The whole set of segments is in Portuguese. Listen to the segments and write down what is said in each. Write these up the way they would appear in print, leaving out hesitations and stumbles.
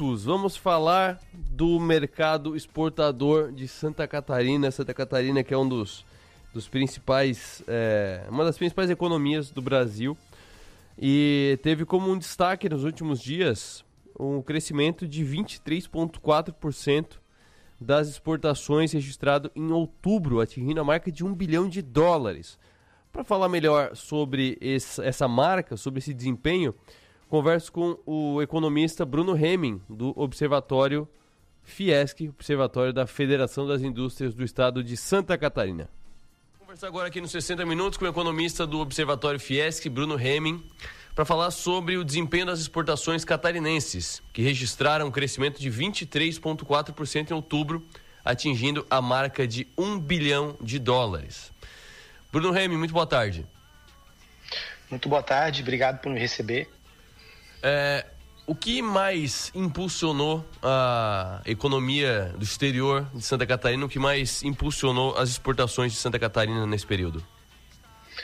minutos, vamos falar do mercado exportador de Santa Catarina. Santa Catarina, que é dos principais, uma das principais economias do Brasil, e teve como um destaque nos últimos dias um crescimento de 23,4% das exportações registrado em outubro, atingindo a marca de $1 bilhão. Para falar melhor sobre essa marca, sobre esse desempenho, converso com o economista Bruno Hemming, do Observatório Fiesc, Observatório da Federação das Indústrias do Estado de Santa Catarina. Vou conversar agora aqui nos 60 minutos com o economista do Observatório Fiesc, Bruno Hemming, para falar sobre o desempenho das exportações catarinenses, que registraram um crescimento de 23,4% em outubro, atingindo a marca de $1 bilhão. Bruno Hemming, muito boa tarde. Muito boa tarde, obrigado por me receber. O que mais impulsionou a economia do exterior de Santa Catarina? O que mais impulsionou as exportações de Santa Catarina nesse período?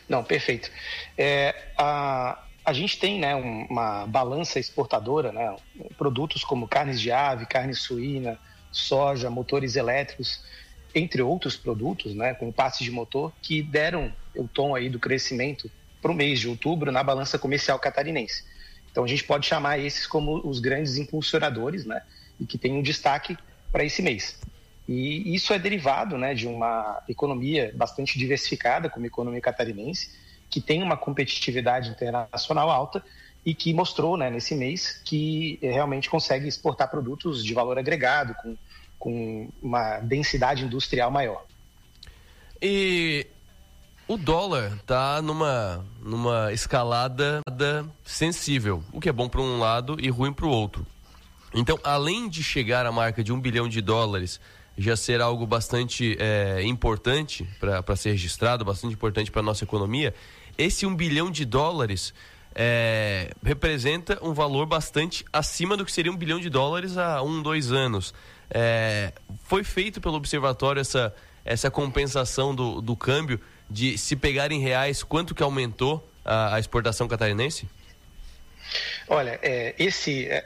Não, perfeito. A gente tem, né, uma balança exportadora, né, produtos como carnes de ave, carne suína, soja, motores elétricos, entre outros produtos, né, como partes de motor, que deram o tom aí do crescimento para o mês de outubro na balança comercial catarinense. Então a gente pode chamar esses como os grandes impulsionadores, né, e que tem um destaque para esse mês. E isso é derivado, né, de uma economia bastante diversificada, como a economia catarinense, que tem uma competitividade internacional alta e que mostrou, né, nesse mês que realmente consegue exportar produtos de valor agregado, com uma densidade industrial maior. E o dólar está numa escalada sensível, o que é bom para um lado e ruim para o outro. Então, além de chegar à marca de $1 bilhão, já ser algo bastante importante para ser registrado, bastante importante para a nossa economia, esse $1 bilhão representa um valor bastante acima do que seria $1 bilhão há 1-2 anos. Foi feito pelo Observatório essa compensação do câmbio, de se pegar em reais, quanto que aumentou a exportação catarinense? Olha,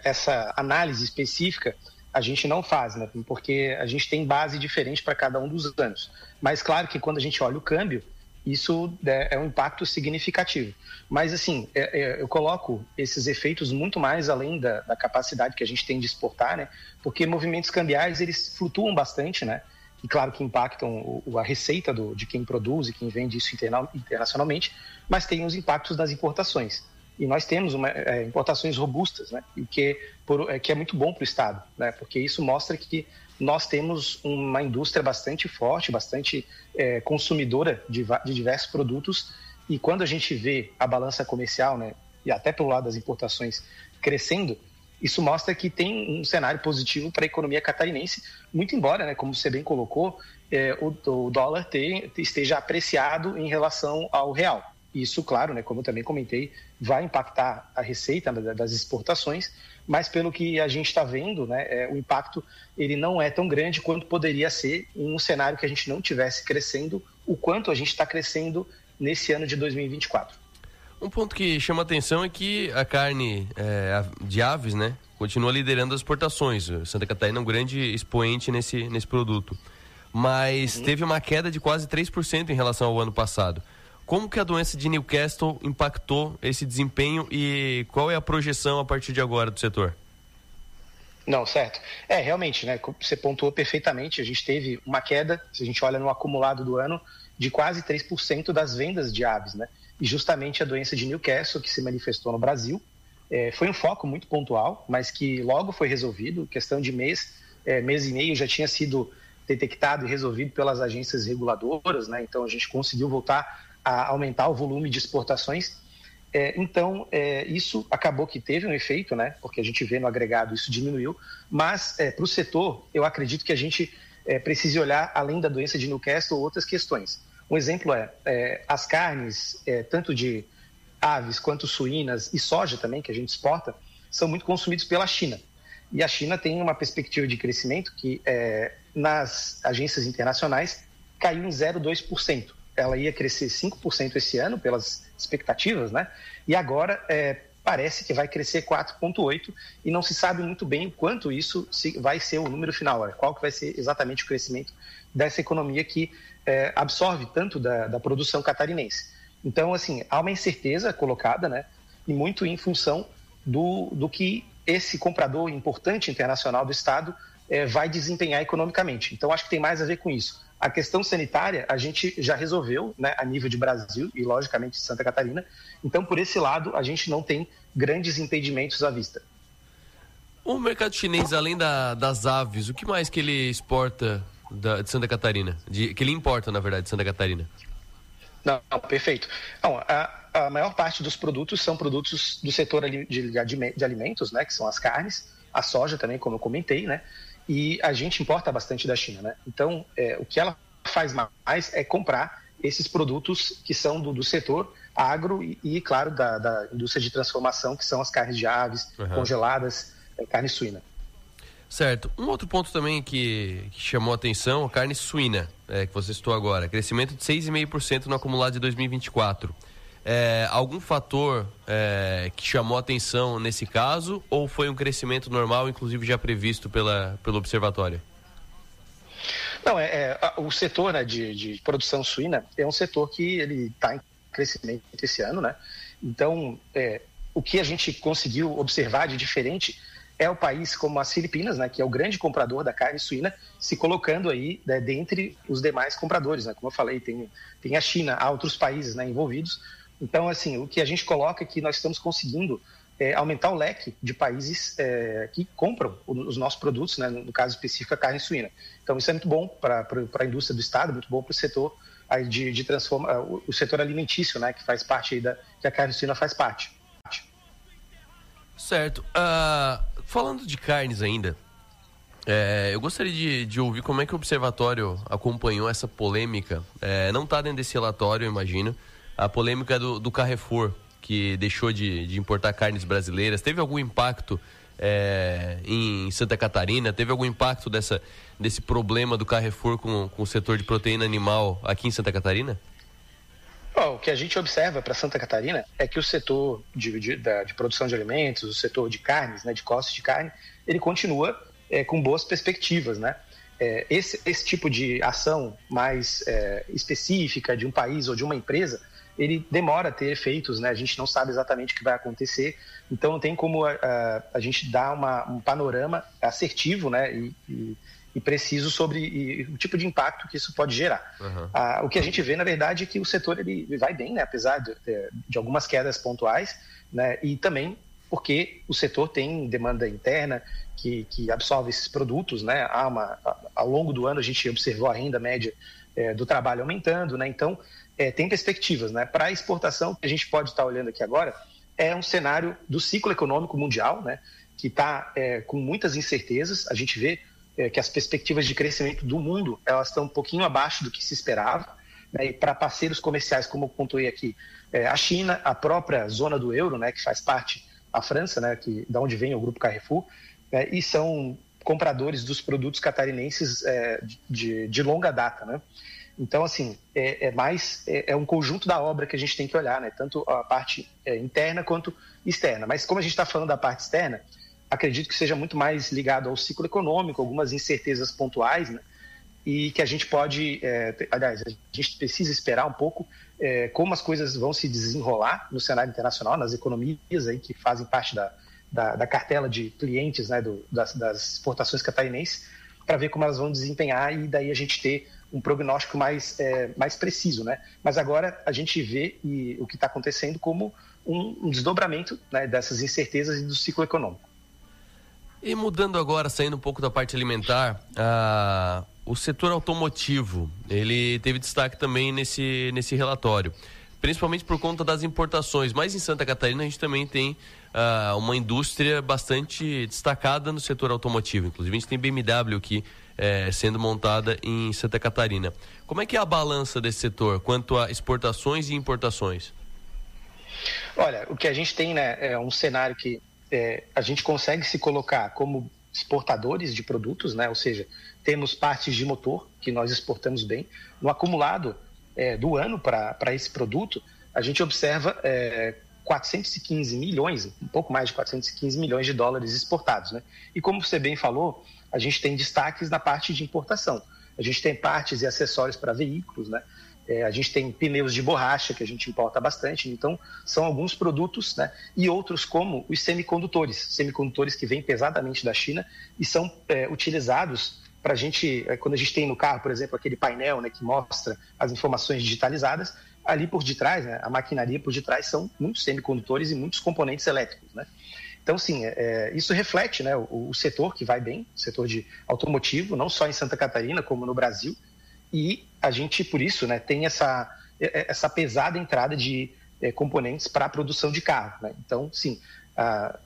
essa análise específica a gente não faz, né? Porque a gente tem base diferente para cada um dos anos. Mas claro que quando a gente olha o câmbio, isso é um impacto significativo. Mas assim, eu coloco esses efeitos muito mais além da capacidade que a gente tem de exportar, né? Porque movimentos cambiais, eles flutuam bastante, né? E claro que impactam a receita de quem produz e quem vende isso internacionalmente, mas tem os impactos das importações. E nós temos importações robustas, né? E que é muito bom para o Estado, né? Porque isso mostra que nós temos uma indústria bastante forte, bastante consumidora de diversos produtos, e quando a gente vê a balança comercial, né, e até pelo lado das importações crescendo, isso mostra que tem um cenário positivo para a economia catarinense, muito embora, né, como você bem colocou, o dólar esteja apreciado em relação ao real. Isso, claro, né, como eu também comentei, vai impactar a receita das exportações, mas pelo que a gente está vendo, né, o impacto ele não é tão grande quanto poderia ser em um cenário que a gente não tivesse crescendo o quanto a gente está crescendo nesse ano de 2024. Um ponto que chama atenção é que a carne de aves, né, continua liderando as exportações. Santa Catarina é um grande expoente nesse produto, mas teve uma queda de quase 3% em relação ao ano passado. Como que a doença de Newcastle impactou esse desempenho e qual é a projeção a partir de agora do setor? Não, certo. Realmente, né, você pontuou perfeitamente, a gente teve uma queda, se a gente olha no acumulado do ano, de quase 3% das vendas de aves, né? E justamente a doença de Newcastle, que se manifestou no Brasil, foi um foco muito pontual, mas que logo foi resolvido, questão de mês e meio já tinha sido detectado e resolvido pelas agências reguladoras, né? Então a gente conseguiu voltar a aumentar o volume de exportações. Então, isso acabou que teve um efeito, né? Porque a gente vê no agregado isso diminuiu, mas para o setor, eu acredito que a gente precise olhar, além da doença de Newcastle, outras questões. Um exemplo as carnes, tanto de aves quanto suínas e soja também, que a gente exporta, são muito consumidos pela China. E a China tem uma perspectiva de crescimento que, nas agências internacionais, caiu em 0,2%. Ela ia crescer 5% esse ano, pelas expectativas, né? E agora, parece que vai crescer 4,8% e não se sabe muito bem o quanto isso vai ser o número final, qual que vai ser exatamente o crescimento dessa economia que absorve tanto da produção catarinense. Então, assim, há uma incerteza colocada, né, e muito em função do que esse comprador importante internacional do Estado vai desempenhar economicamente. Então, acho que tem mais a ver com isso. A questão sanitária a gente já resolveu, né, a nível de Brasil e, logicamente, de Santa Catarina. Então, por esse lado, a gente não tem grandes impedimentos à vista. O mercado chinês, além das aves, o que mais que ele exporta de Santa Catarina? Que ele importa, na verdade, de Santa Catarina? Não, perfeito. Não, a maior parte dos produtos são produtos do setor de alimentos, né, que são as carnes, a soja também, como eu comentei, né? E a gente importa bastante da China, né? Então, o que ela faz mais é comprar esses produtos que são do setor agro e claro, da indústria de transformação, que são as carnes de aves, congeladas, carne suína. Certo. Um outro ponto também que chamou a atenção, a carne suína, que você citou agora. Crescimento de 6,5% no acumulado de 2024. Algum fator que chamou a atenção nesse caso ou foi um crescimento normal, inclusive já previsto pelo observatório? Não, o setor, né, de produção suína é um setor que ele está em crescimento esse ano, né? Então, o que a gente conseguiu observar de diferente é o país como as Filipinas, né, que é o grande comprador da carne suína, se colocando aí, né, dentre os demais compradores, né? Como eu falei, tem a China, há outros países, né, envolvidos. Então, assim, o que a gente coloca é que nós estamos conseguindo aumentar o leque de países que compram os nossos produtos, né, no caso específico a carne suína. Então, isso é muito bom para a indústria do Estado, muito bom para o setor de transforma, o setor alimentício, né, que faz parte aí que a carne suína faz parte. Certo. Falando de carnes ainda, eu gostaria de ouvir como é que o observatório acompanhou essa polêmica. Não está dentro desse relatório, eu imagino. A polêmica do Carrefour, que deixou de importar carnes brasileiras. Teve algum impacto em Santa Catarina? Teve algum impacto desse problema do Carrefour com o setor de proteína animal aqui em Santa Catarina? O que a gente observa para Santa Catarina é que o setor de produção de alimentos, o setor de carnes, né, de cortes de carne, ele continua com boas perspectivas, né? Esse tipo de ação mais específica de um país ou de uma empresa, ele demora a ter efeitos, né? A gente não sabe exatamente o que vai acontecer, então não tem como a gente dar um panorama assertivo, né? E preciso sobre o tipo de impacto que isso pode gerar. O que a gente vê, na verdade, é que o setor ele vai bem, né? Apesar de algumas quedas pontuais, né? E também porque o setor tem demanda interna que absorve esses produtos, né? Ao longo do ano a gente observou a renda média do trabalho aumentando, né? Então, tem perspectivas, né? Para a exportação, que a gente pode estar olhando aqui agora, é um cenário do ciclo econômico mundial, né? Que está com muitas incertezas. A gente vê que as perspectivas de crescimento do mundo elas estão um pouquinho abaixo do que se esperava, né? E para parceiros comerciais, como eu pontuei aqui, a China, a própria zona do euro, né? Que faz parte a França, né? Da onde vem o grupo Carrefour, e são compradores dos produtos catarinenses de longa data, né? Então, assim, é um conjunto da obra que a gente tem que olhar, né? Tanto a parte interna quanto externa. Mas como a gente está falando da parte externa, acredito que seja muito mais ligado ao ciclo econômico, algumas incertezas pontuais, né? E que a gente pode, aliás, a gente precisa esperar um pouco como as coisas vão se desenrolar no cenário internacional, nas economias aí que fazem parte da cartela de clientes, né, das exportações catarinenses, para ver como elas vão desempenhar e daí a gente ter um prognóstico mais preciso, né? Mas agora a gente vê o que está acontecendo como um desdobramento, né, dessas incertezas e do ciclo econômico. E mudando agora, saindo um pouco da parte alimentar, o setor automotivo, ele teve destaque também nesse relatório, principalmente por conta das importações, mas em Santa Catarina a gente também tem uma indústria bastante destacada no setor automotivo, inclusive a gente tem BMW aqui sendo montada em Santa Catarina. Como é que é a balança desse setor quanto a exportações e importações? Olha, o que a gente tem, né, é um cenário que a gente consegue se colocar como exportadores de produtos, né? Ou seja, temos partes de motor que nós exportamos bem. No acumulado do ano para esse produto, a gente observa 415 milhões, um pouco mais de 415 milhões de dólares exportados, né? E como você bem falou, a gente tem destaques na parte de importação. A gente tem partes e acessórios para veículos, né? A gente tem pneus de borracha, que a gente importa bastante. Então, são alguns produtos, né? E outros como os semicondutores que vêm pesadamente da China e são utilizados para a gente, quando a gente tem no carro, por exemplo, aquele painel, né, que mostra as informações digitalizadas, ali por detrás, né, a maquinaria por detrás são muitos semicondutores e muitos componentes elétricos, né? Então, sim, isso reflete, né, o setor que vai bem, o setor de automotivo, não só em Santa Catarina, como no Brasil. E a gente, por isso, né, tem essa pesada entrada de componentes para a produção de carro, né? Então, sim,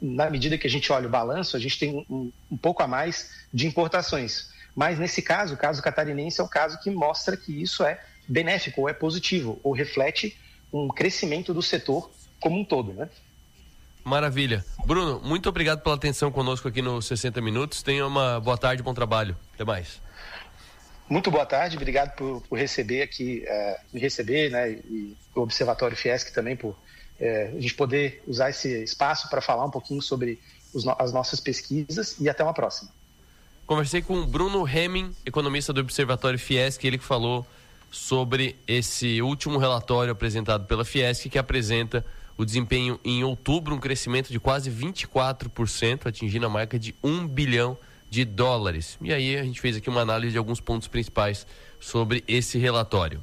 na medida que a gente olha o balanço, a gente tem um pouco a mais de importações. Mas, nesse caso, o caso catarinense é um caso que mostra que isso é benéfico, ou é positivo, ou reflete um crescimento do setor como um todo, né? Maravilha. Bruno, muito obrigado pela atenção conosco aqui no 60 Minutos. Tenha uma boa tarde, bom trabalho. Até mais. Muito boa tarde, obrigado por receber aqui, me receber, né, e o Observatório Fiesc também por a gente poder usar esse espaço para falar um pouquinho sobre as nossas pesquisas, e até uma próxima. Conversei com o Bruno Hemming, economista do Observatório Fiesc, ele que falou sobre esse último relatório apresentado pela Fiesc, que apresenta o desempenho em outubro, um crescimento de quase 24%, atingindo a marca de 1 bilhão de dólares. E aí a gente fez aqui uma análise de alguns pontos principais sobre esse relatório.